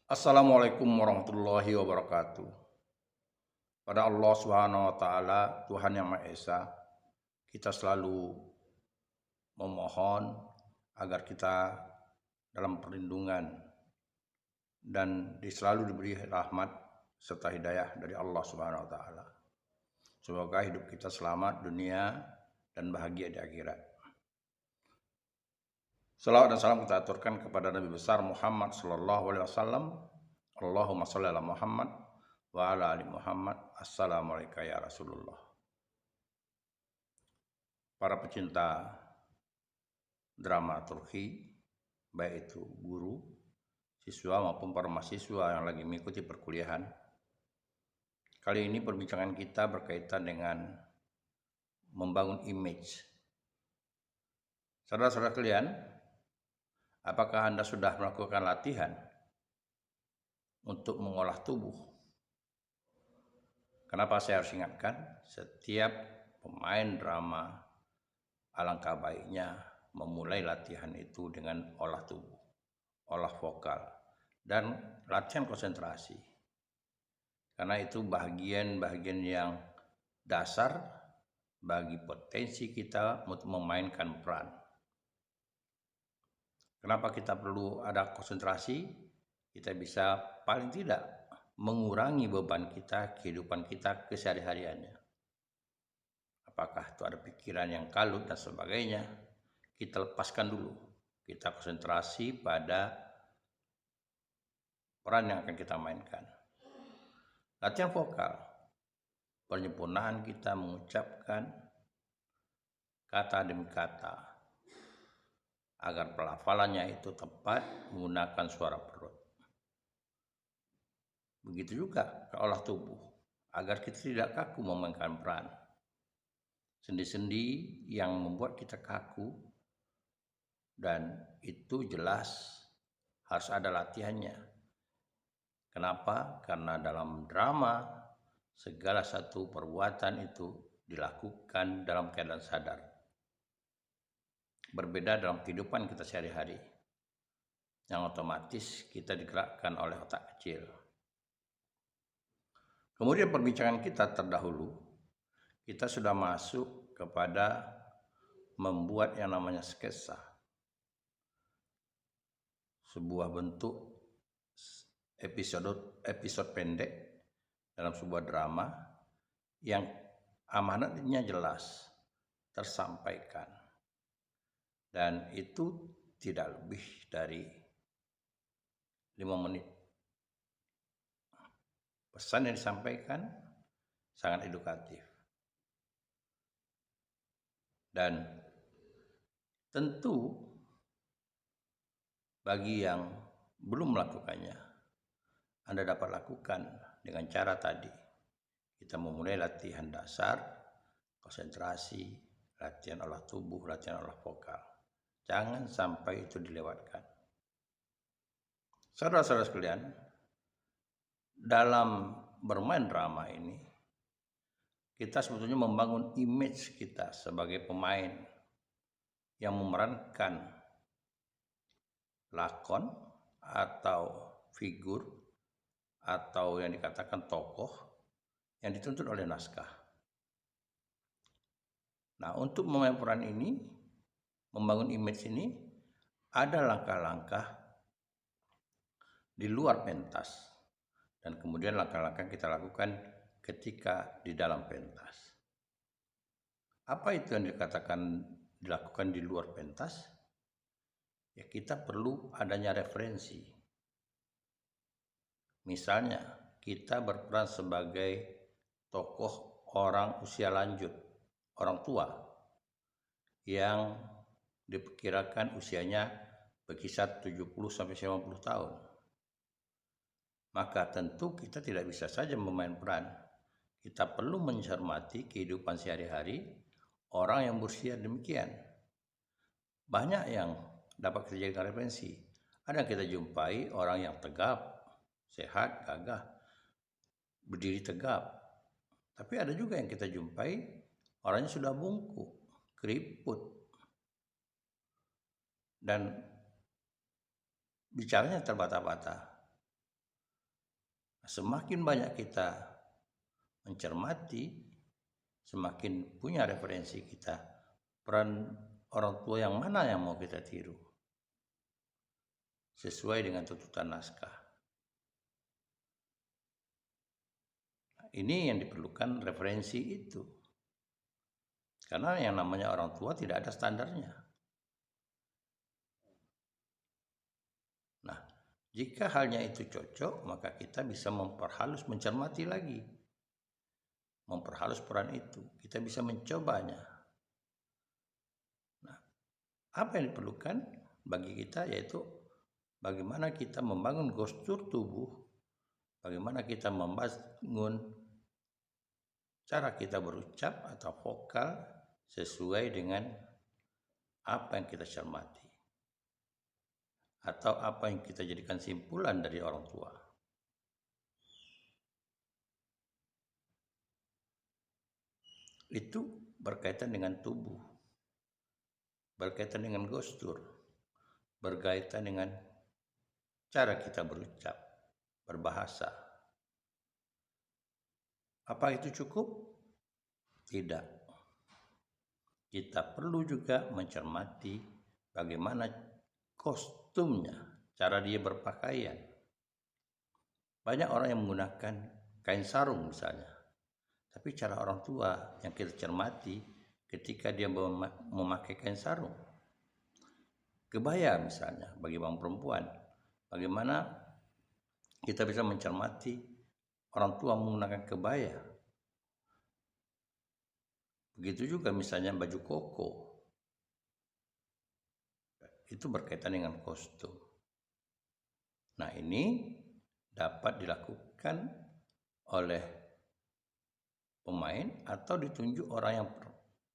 Assalamualaikum warahmatullahi wabarakatuh. Pada Allah Subhanahu wa taala, Tuhan yang Maha Esa, kita selalu memohon agar kita dalam perlindungan dan selalu diberi rahmat serta hidayah dari Allah Subhanahu wa taala. Semoga hidup kita selamat dunia dan bahagia di akhirat. Salawat dan salam kita aturkan kepada Nabi besar Muhammad sallallahu alaihi wasallam. Allahumma sholli ala Muhammad wa ala ali Muhammad. Assalamualaikum ya Rasulullah. Para pecinta dramaturgi, baik itu guru, siswa maupun para mahasiswa yang lagi mengikuti perkuliahan. Kali ini perbincangan kita berkaitan dengan membangun image. Saudara-saudara kalian, apakah Anda sudah melakukan latihan untuk mengolah tubuh? Kenapa saya harus ingatkan? Setiap pemain drama alangkah baiknya memulai latihan itu dengan olah tubuh, olah vokal, dan latihan konsentrasi. Karena itu bagian-bagian yang dasar bagi potensi kita untuk memainkan peran. Kenapa kita perlu ada konsentrasi? Kita bisa paling tidak mengurangi beban kita, kehidupan kita kesehari-hariannya. Apakah itu ada pikiran yang kalut dan sebagainya, kita lepaskan dulu. Kita konsentrasi pada peran yang akan kita mainkan. Latihan vokal, penyempurnaan kita mengucapkan kata demi kata agar pelafalannya itu tepat menggunakan suara perut. Begitu juga ke olah tubuh, agar kita tidak kaku memainkan peran. Sendi-sendi yang membuat kita kaku, dan itu jelas harus ada latihannya. Kenapa? Karena dalam drama segala satu perbuatan itu dilakukan dalam keadaan sadar. Berbeda dalam kehidupan kita sehari-hari, yang otomatis kita digerakkan oleh otak kecil. Kemudian perbincangan kita terdahulu, kita sudah masuk kepada membuat yang namanya sketsa. Sebuah bentuk episode pendek dalam sebuah drama yang amanatnya jelas tersampaikan, dan itu tidak lebih dari 5 menit. Pesan yang disampaikan sangat edukatif, dan tentu bagi yang belum melakukannya, Anda dapat lakukan dengan cara tadi. Kita memulai latihan dasar, konsentrasi, latihan olah tubuh, latihan olah vokal. Jangan sampai itu dilewatkan. Saudara-saudara sekalian, dalam bermain drama ini, kita sebetulnya membangun image kita sebagai pemain yang memerankan lakon atau figur atau yang dikatakan tokoh yang dituntut oleh naskah. Nah, untuk memainkan peran ini, membangun image ini, ada langkah-langkah di luar pentas, dan kemudian langkah-langkah yang kita lakukan ketika di dalam pentas. Apa itu yang dilakukan di luar pentas? Ya, kita perlu adanya referensi. Misalnya, kita berperan sebagai tokoh orang usia lanjut, orang tua, yang diperkirakan usianya berkisar 70-90 tahun. Maka tentu kita tidak bisa saja memain peran. Kita perlu mencermati kehidupan sehari-hari orang yang berusia demikian. Banyak yang dapat kita jadikan referensi. Ada yang kita jumpai orang yang tegap, sehat, gagah, berdiri tegap. Tapi ada juga yang kita jumpai orangnya sudah bungkuk, keriput, dan bicaranya terbata-bata. Semakin banyak kita mencermati, semakin punya referensi kita. Peran orang tua yang mana yang mau kita tiru? Sesuai dengan tuntutan naskah. Ini yang diperlukan referensi itu. Karena yang namanya orang tua tidak ada standarnya. Nah, jika halnya itu cocok, maka kita bisa memperhalus, mencermati lagi. Memperhalus peran itu. Kita bisa mencobanya. Nah, apa yang diperlukan bagi kita yaitu bagaimana kita membangun postur tubuh, bagaimana kita membangun cara kita berucap atau vokal sesuai dengan apa yang kita cermati atau apa yang kita jadikan simpulan dari orang tua. Itu berkaitan dengan tubuh, berkaitan dengan postur, berkaitan dengan cara kita berucap, berbahasa. Apa itu cukup? Tidak. Kita perlu juga mencermati bagaimana kostumnya, cara dia berpakaian. Banyak orang yang menggunakan kain sarung misalnya. Tapi cara orang tua yang kita cermati ketika dia memakai kain sarung. Kebaya misalnya bagi orang perempuan. Bagaimana kita bisa mencermati orang tua menggunakan kebaya. Begitu juga misalnya baju koko. Itu berkaitan dengan kostum. Nah, ini dapat dilakukan oleh pemain atau ditunjuk orang yang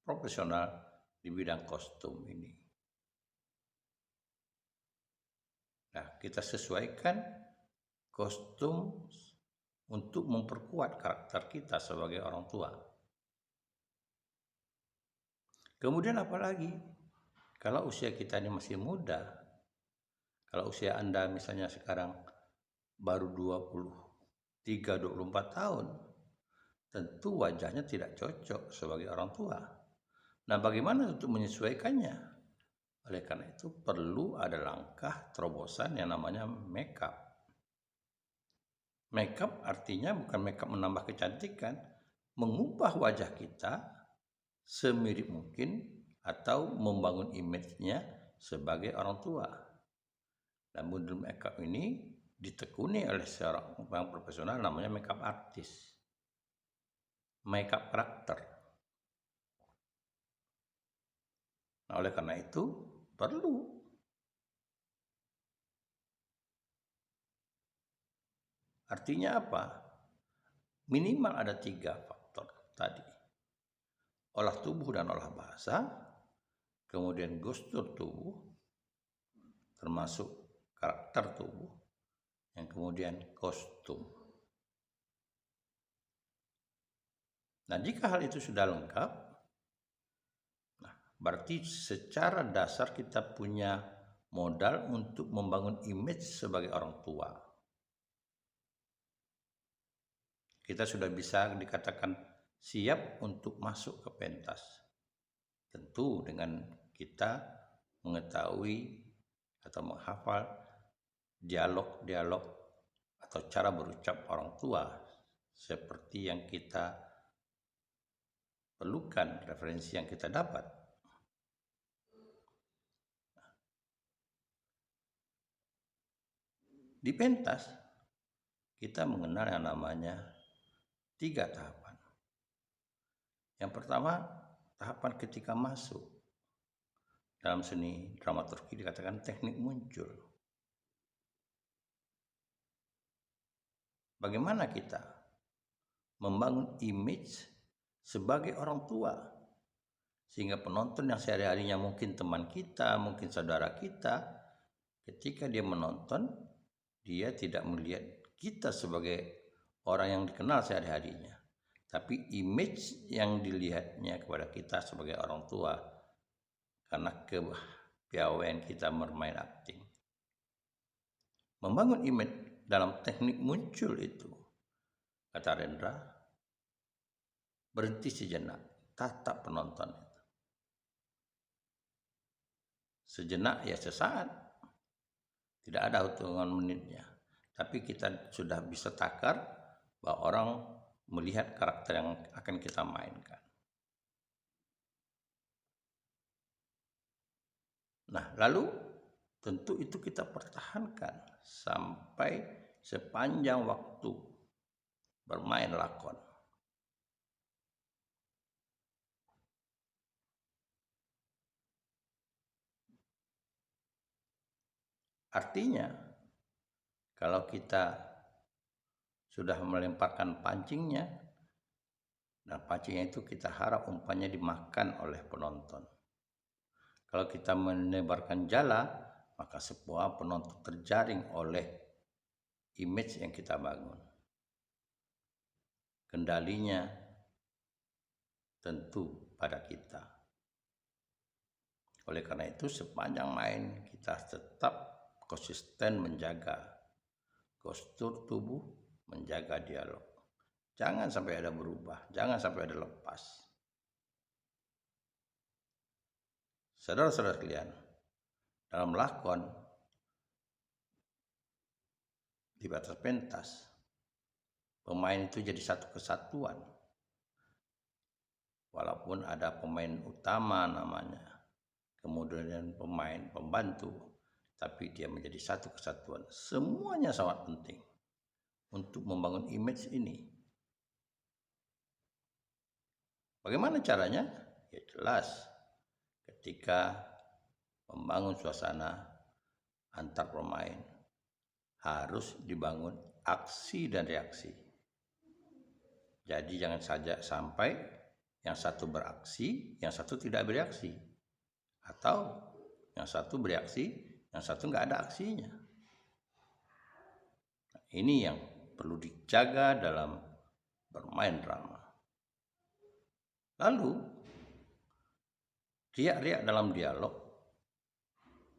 profesional di bidang kostum ini. Nah, kita sesuaikan kostum untuk memperkuat karakter kita sebagai orang tua. Kemudian apalagi kalau usia kita ini masih muda, kalau usia Anda misalnya sekarang baru 23-24 tahun, tentu wajahnya tidak cocok sebagai orang tua. Nah, bagaimana untuk menyesuaikannya? Oleh karena itu perlu ada langkah terobosan yang namanya makeup. Makeup artinya bukan makeup menambah kecantikan, mengubah wajah kita semirip mungkin atau membangun image-nya sebagai orang tua. Dan model makeup ini ditekuni oleh seorang profesional namanya makeup artist, makeup karakter. Nah, oleh karena itu perlu artinya apa? Minimal ada 3 faktor tadi. Olah tubuh dan olah bahasa, kemudian gestur tubuh, termasuk karakter tubuh, yang kemudian kostum. Nah, jika hal itu sudah lengkap, nah, berarti secara dasar kita punya modal untuk membangun image sebagai orang tua. Kita sudah bisa dikatakan siap untuk masuk ke pentas. Tentu dengan kita mengetahui atau menghafal dialog-dialog atau cara berucap orang tua seperti yang kita perlukan, referensi yang kita dapat. Di pentas kita mengenal yang namanya 3 tahapan. Yang pertama, tahapan ketika masuk. Dalam seni dramaturgi dikatakan teknik muncul. Bagaimana kita membangun image sebagai orang tua sehingga penonton yang sehari-harinya mungkin teman kita, mungkin saudara kita, ketika dia menonton, dia tidak melihat kita sebagai orang yang dikenal sehari-harinya, tapi image yang dilihatnya kepada kita sebagai orang tua karena kepiawaian kita bermain akting. Membangun image dalam teknik muncul itu kata Rendra, berhenti sejenak, tatap penonton. Sejenak ya sesaat, tidak ada hitungan menitnya, tapi kita sudah bisa takar bahwa orang melihat karakter yang akan kita mainkan. Nah, lalu tentu itu kita pertahankan sampai sepanjang waktu bermain lakon. Artinya, kalau kita sudah melemparkan pancingnya, nah pancingnya itu kita harap umpannya dimakan oleh penonton. Kalau kita menebarkan jala, maka semua penonton terjaring oleh image yang kita bangun. Kendalinya tentu pada kita. Oleh karena itu, sepanjang main kita tetap konsisten menjaga postur tubuh, menjaga dialog. Jangan sampai ada berubah, jangan sampai ada lepas. Saudara-saudara sekalian, dalam lakon di batas pentas, pemain itu jadi satu kesatuan. Walaupun ada pemain utama namanya, kemudian pemain pembantu, tapi dia menjadi satu kesatuan. Semuanya sangat penting untuk membangun image ini. Bagaimana caranya? Ya jelas, ketika membangun suasana antar pemain harus dibangun aksi dan reaksi. Jadi jangan saja sampai yang satu beraksi, yang satu tidak bereaksi. Atau yang satu bereaksi, yang satu nggak ada aksinya. Nah, ini yang perlu dijaga dalam bermain drama. Lalu, riak-riak dalam dialog,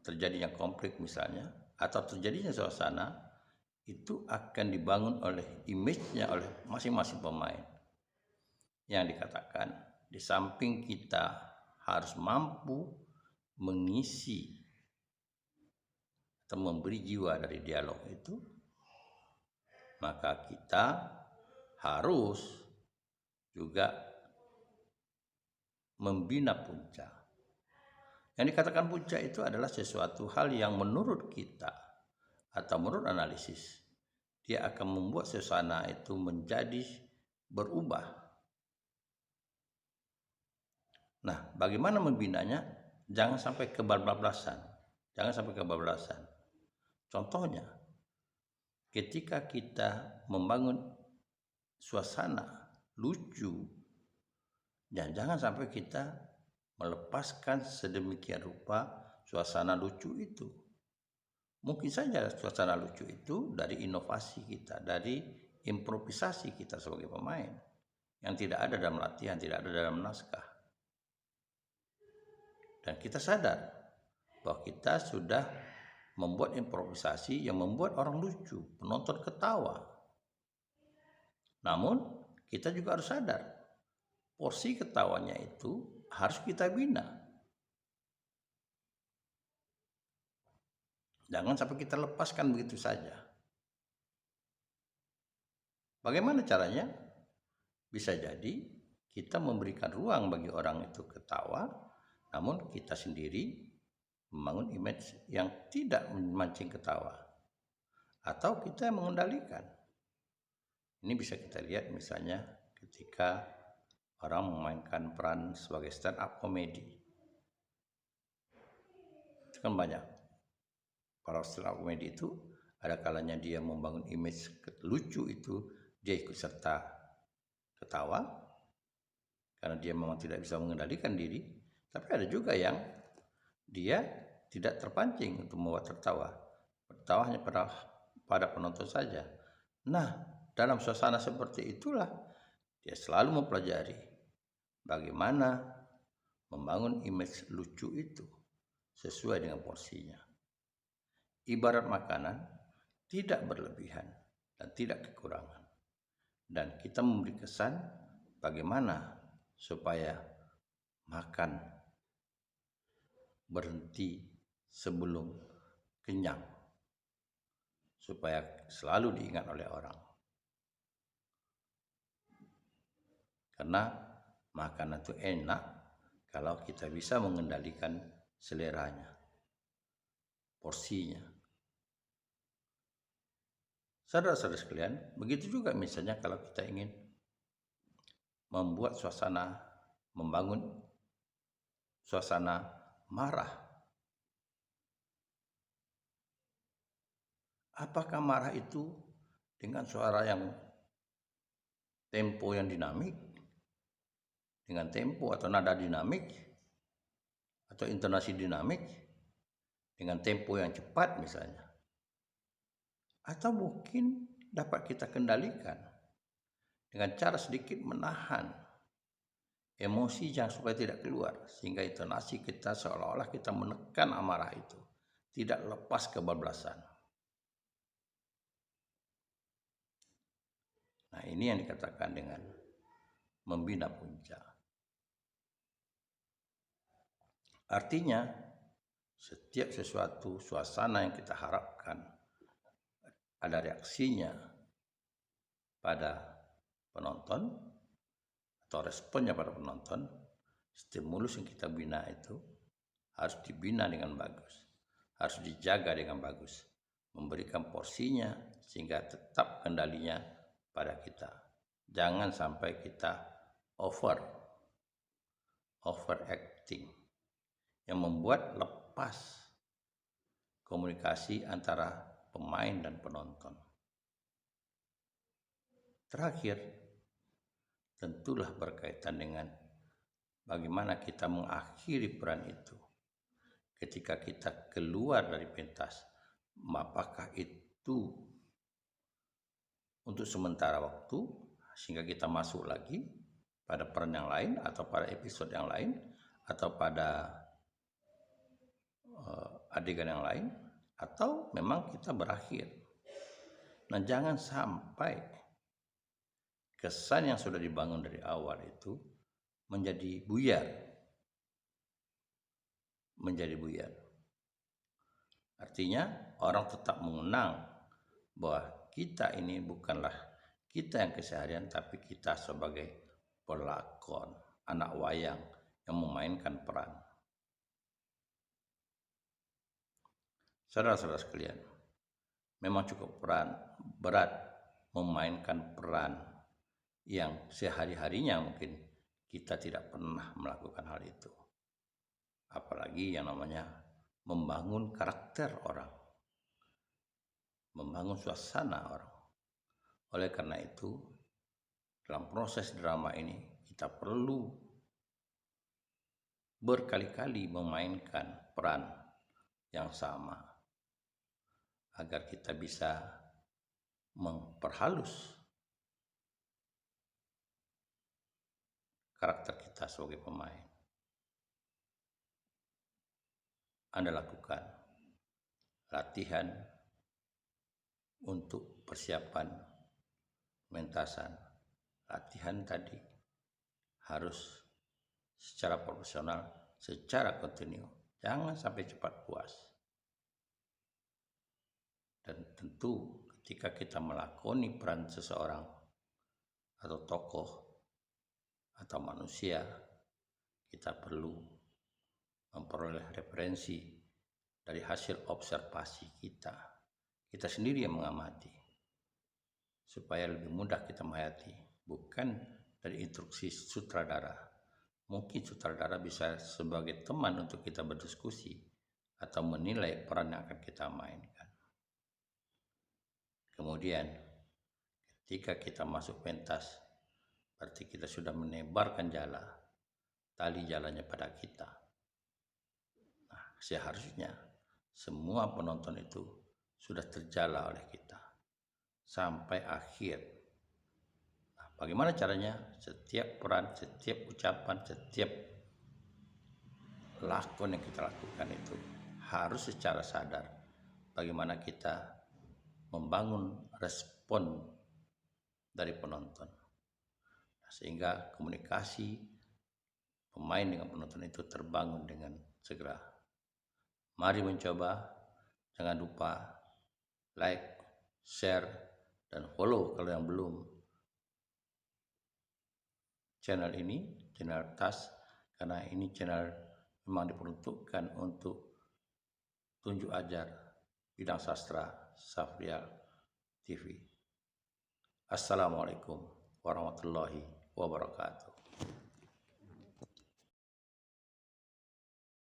terjadinya konflik misalnya, atau terjadinya suasana, itu akan dibangun oleh image-nya oleh masing-masing pemain. Yang dikatakan, di samping kita harus mampu mengisi atau memberi jiwa dari dialog itu, maka kita harus juga membina punca. Yang dikatakan punca itu adalah sesuatu hal yang menurut kita atau menurut analisis, dia akan membuat suasana itu menjadi berubah. Nah, bagaimana membinanya? Jangan sampai kebablasan. Jangan sampai kebablasan. Contohnya, ketika kita membangun suasana lucu, dan jangan sampai kita melepaskan sedemikian rupa suasana lucu itu. Mungkin saja suasana lucu itu dari inovasi kita, dari improvisasi kita sebagai pemain yang tidak ada dalam latihan, tidak ada dalam naskah. Dan kita sadar bahwa kita sudah membuat improvisasi yang membuat orang lucu, penonton ketawa. Namun kita juga harus sadar, porsi ketawanya itu harus kita bina. Jangan sampai kita lepaskan begitu saja. Bagaimana caranya? Bisa jadi kita memberikan ruang bagi orang itu ketawa, namun kita sendiri membangun image yang tidak memancing ketawa. Atau kita yang mengendalikan. Ini bisa kita lihat misalnya ketika orang memainkan peran sebagai stand up comedy. Itu kan banyak. Para stand up comedy itu ada kalanya dia membangun image lucu itu, dia ikut serta ketawa karena dia memang tidak bisa mengendalikan diri. Tapi ada juga yang dia tidak terpancing untuk membuat tertawa. Tertawa hanya pada penonton saja. Nah, dalam suasana seperti itulah dia selalu mempelajari bagaimana membangun image lucu itu sesuai dengan porsinya. Ibarat makanan, tidak berlebihan dan tidak kekurangan. dan kita memberi kesan bagaimana supaya makan berhenti sebelum kenyang, supaya selalu diingat oleh orang. Karena makanan itu enak kalau kita bisa mengendalikan seleranya, porsinya. Saudara-saudara sekalian, begitu juga misalnya kalau kita ingin membuat suasana, membangun suasana marah. Apakah marah itu dengan suara yang tempo yang dinamik, dengan tempo atau nada dinamik, atau intonasi dinamik, dengan tempo yang cepat misalnya? Atau mungkin dapat kita kendalikan dengan cara sedikit menahan emosi yang supaya tidak keluar, sehingga intonasi kita seolah-olah kita menekan amarah itu, tidak lepas kebablasan. Nah, ini yang dikatakan dengan membina punca. Artinya, setiap sesuatu suasana yang kita harapkan ada reaksinya pada penonton atau responnya pada penonton, stimulus yang kita bina itu harus dibina dengan bagus, harus dijaga dengan bagus, memberikan porsinya sehingga tetap kendalinya pada kita. Jangan sampai kita overacting yang membuat lepas komunikasi antara pemain dan penonton. Terakhir, tentulah berkaitan dengan bagaimana kita mengakhiri peran itu. Ketika kita keluar dari pentas, apakah itu untuk sementara waktu sehingga kita masuk lagi pada peran yang lain atau pada episode yang lain atau pada adegan yang lain, atau memang kita berakhir. Nah, jangan sampai kesan yang sudah dibangun dari awal itu menjadi buyar. Artinya orang tetap mengenang bahwa kita ini bukanlah kita yang keseharian, tapi kita sebagai pelakon, anak wayang yang memainkan peran. Saudara-saudara sekalian, memang cukup berat memainkan peran yang sehari-harinya mungkin kita tidak pernah melakukan hal itu. Apalagi yang namanya membangun karakter orang, membangun suasana orang. Oleh karena itu, dalam proses drama ini kita perlu berkali-kali memainkan peran yang sama agar kita bisa memperhalus karakter kita sebagai pemain. Anda lakukan latihan untuk persiapan pementasan. Latihan tadi harus secara profesional, secara kontinu. Jangan sampai cepat puas. Dan tentu ketika kita melakoni peran seseorang atau tokoh atau manusia, kita perlu memperoleh referensi dari hasil observasi kita. Kita sendiri yang mengamati supaya lebih mudah kita menghayati, bukan dari instruksi sutradara. Mungkin sutradara bisa sebagai teman untuk kita berdiskusi atau menilai peran yang akan kita mainkan. Kemudian ketika kita masuk pentas, berarti kita sudah menebarkan tali jalannya pada kita. Nah, seharusnya semua penonton itu sudah terjala oleh kita sampai akhir. Nah, bagaimana caranya? Setiap peran, setiap ucapan, setiap lakon yang kita lakukan itu harus secara sadar bagaimana kita membangun respon dari penonton. Sehingga komunikasi pemain dengan penonton itu terbangun dengan segera. Mari mencoba, jangan lupa like, share, dan follow kalau yang belum channel ini, channel TAS, karena ini channel memang diperuntukkan untuk tunjuk ajar bidang sastra Safrial TV. Assalamualaikum warahmatullahi wabarakatuh.